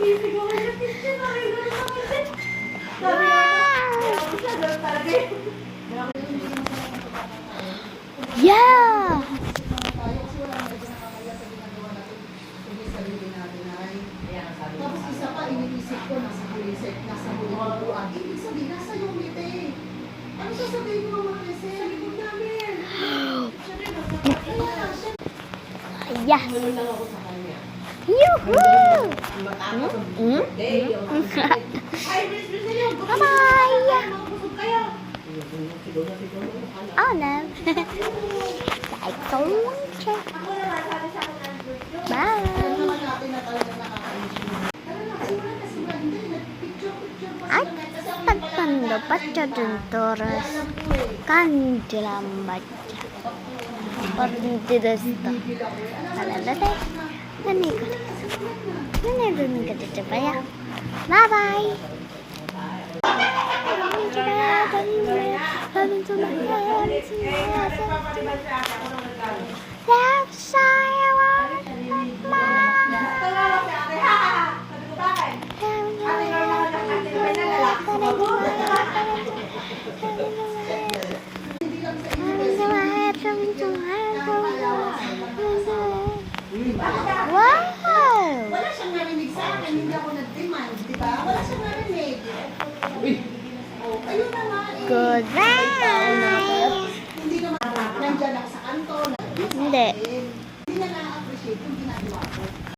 Yeah! Tapos isa pa, iniisip ko, nasa kulisip, nasa buwan. Ibig sabihin, nasa yung ngiti. Ano sasabihin mo mga kasi? Sabi ko namin. Yes! Ganun lang ako sa kanya. Yoo-hoo! Bye-bye! Oh no! Like so much! Bye! At pagpando pa siya dun toros kandilang baca pagdidas to talalate nanigun ka dito pa ya. Bye bye! Wow! Wala siyang narinig sa akin, hindi ako nag-demand, di ba? Wala siyang narinig. Oh, ayun na nga eh. Goodbye! Hindi naman, nandiyan lang sa kanto. Hindi. Hindi na na-appreciate yung ginagawa ko.